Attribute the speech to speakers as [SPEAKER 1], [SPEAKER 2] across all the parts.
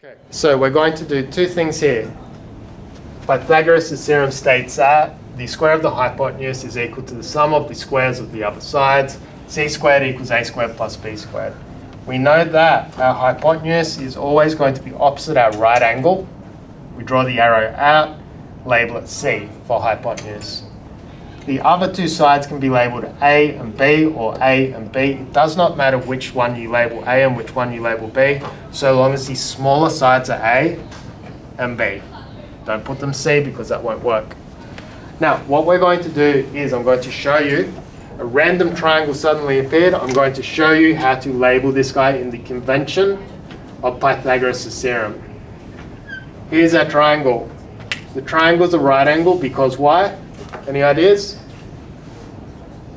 [SPEAKER 1] Okay, so we're going to do two things here. Pythagoras' theorem states that the square of the hypotenuse is equal to the sum of the squares of the other sides. C squared equals a squared plus b squared. We know that our hypotenuse is always going to be opposite our right angle. We draw the arrow out, label it C for hypotenuse. The other two sides can be labelled A and B or A and B. It does not matter which one you label A and which one you label B, so long as the smaller sides are A and B. Don't put them C because that won't work. Now, what we're going to do is I'm going to show you a random triangle suddenly appeared. I'm going to show you how to label this guy in the convention of Pythagoras' theorem. Here's our triangle. The triangle's a right angle because why? Any ideas?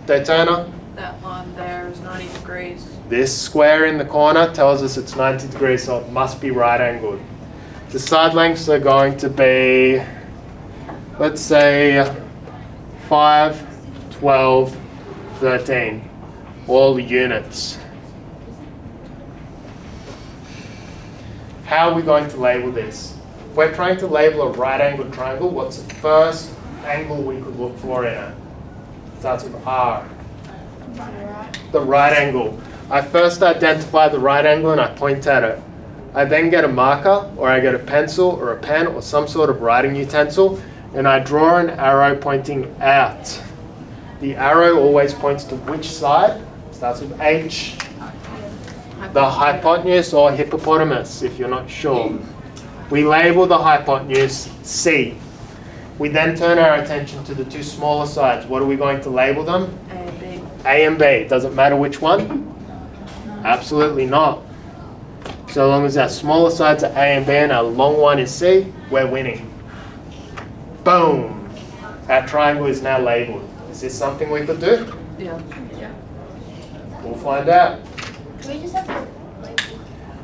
[SPEAKER 1] Daytona?
[SPEAKER 2] That one there is 90 degrees.
[SPEAKER 1] This square in the corner tells us it's 90 degrees, so it must be right angled. The side lengths are going to be, let's say, 5, 12, 13. All the units. How are we going to label this? If we're trying to label a right angled triangle, what's the first angle we could look for in it? Starts with R. The right angle. I first identify the right angle and I point at it. I then get a marker, or I get a pencil or a pen or some sort of writing utensil, and I draw an arrow pointing out. The arrow always points to which side? Starts with H. The hypotenuse or hippopotamus, if you're not sure. We label the hypotenuse C. We then turn our attention to the two smaller sides. What are we going to label them?
[SPEAKER 2] A and B.
[SPEAKER 1] A and B. Does it matter which one? Absolutely not. So long as our smaller sides are A and B and our long one is C, we're winning. Boom! Our triangle is now labeled. Is this something we could do?
[SPEAKER 2] Yeah.
[SPEAKER 1] We'll find out.
[SPEAKER 3] Do we just have to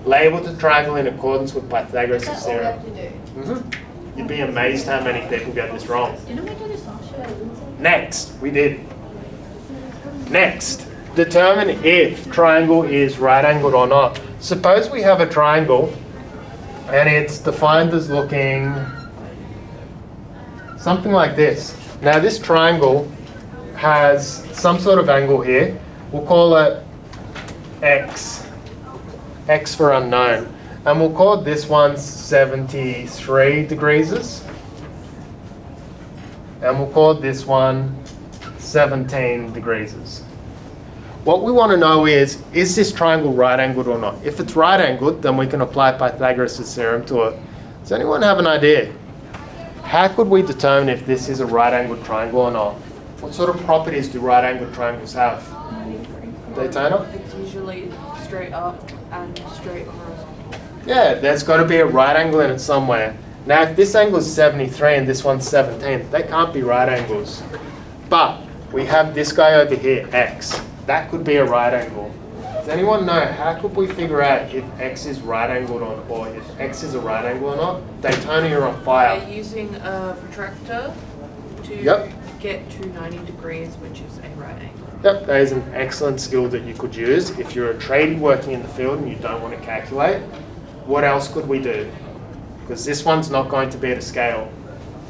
[SPEAKER 1] Label the triangle in accordance with Pythagoras'
[SPEAKER 3] that's all we
[SPEAKER 1] theorem.
[SPEAKER 3] have to do?
[SPEAKER 1] You'd be amazed how many people get this wrong.
[SPEAKER 3] Didn't we do this last year?
[SPEAKER 1] Next, we did. Next, determine if triangle is right angled or not. Suppose we have a triangle and it's defined as looking something like this. Now this triangle has some sort of angle here. We'll call it X. X for unknown. And we'll call this one 73 degrees. And we'll call this one 17 degrees. What we want to know is this triangle right angled or not? If it's right angled, then we can apply Pythagoras' theorem to it. Does anyone have an idea? How could we determine if this is a right angled triangle or not? What sort of properties do right angled triangles have? Daytona?
[SPEAKER 2] It's usually straight up and straight horizontal.
[SPEAKER 1] Yeah, there's got to be a right angle in it somewhere. Now, if this angle is 73 and this one's 17, they can't be right angles. But we have this guy over here, X. That could be a right angle. Does anyone know how could we figure out if X is right angled or if X is a right angle or not? Daytona, you're on fire.
[SPEAKER 2] We're using a protractor to get to 90 degrees, which is a right angle.
[SPEAKER 1] Yep, that is an excellent skill that you could use if you're a tradie working in the field and you don't want to calculate. What else could we do? Because this one's not going to be at a scale.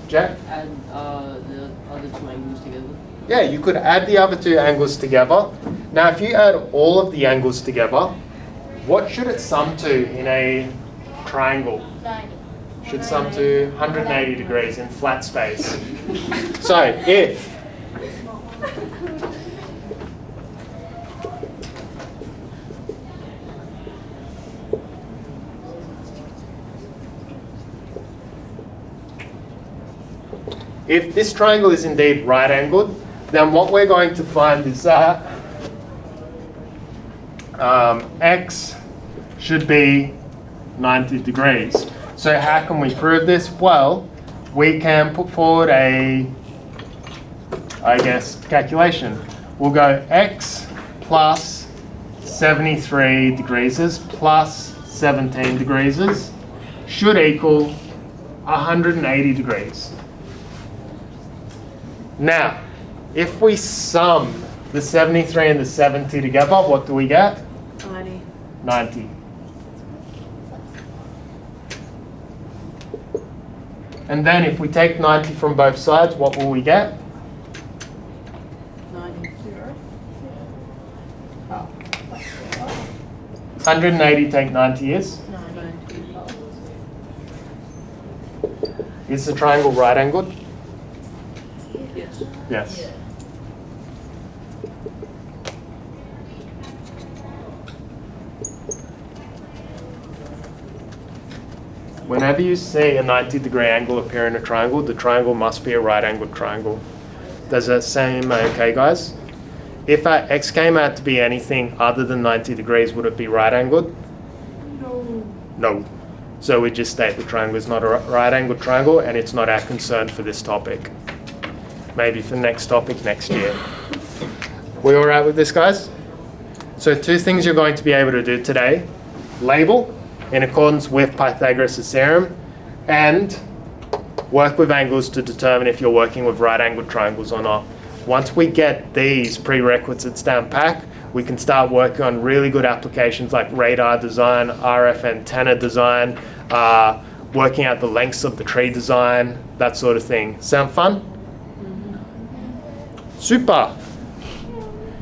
[SPEAKER 1] Jack?
[SPEAKER 4] Add the other two angles together.
[SPEAKER 1] Yeah, you could add the other two angles together. Now, if you add all of the angles together, what should it sum to in a triangle?
[SPEAKER 3] 90.
[SPEAKER 1] Should sum to 180 degrees in flat space. So, if this triangle is indeed right angled, then what we're going to find is that X should be 90 degrees. So how can we prove this? Well, we can put forward calculation. We'll go X plus 73 degrees plus 17 degrees should equal 180 degrees. Now, if we sum the 73 and the 70 together, what do we get?
[SPEAKER 2] 90.
[SPEAKER 1] 90. And then if we take 90 from both sides, what will we get?
[SPEAKER 2] 90.
[SPEAKER 1] 180 take 90 is?
[SPEAKER 2] 90.
[SPEAKER 1] Is the triangle right angled?
[SPEAKER 2] Yes.
[SPEAKER 1] Yes. Whenever you see a 90-degree angle appear in a triangle, the triangle must be a right-angled triangle. Does that seem okay, guys? If our x came out to be anything other than 90 degrees, would it be right-angled?
[SPEAKER 2] No.
[SPEAKER 1] No. So we just state the triangle is not a right-angled triangle, and it's not our concern for this topic. Maybe for the next topic next year. We all right with this, guys? So 2 things you're going to be able to do today. Label in accordance with Pythagoras' theorem, and work with angles to determine if you're working with right-angled triangles or not. Once we get these prerequisites down pat, we can start working on really good applications like radar design, RF antenna design, working out the lengths of the tree design, that sort of thing. Sound fun? Super.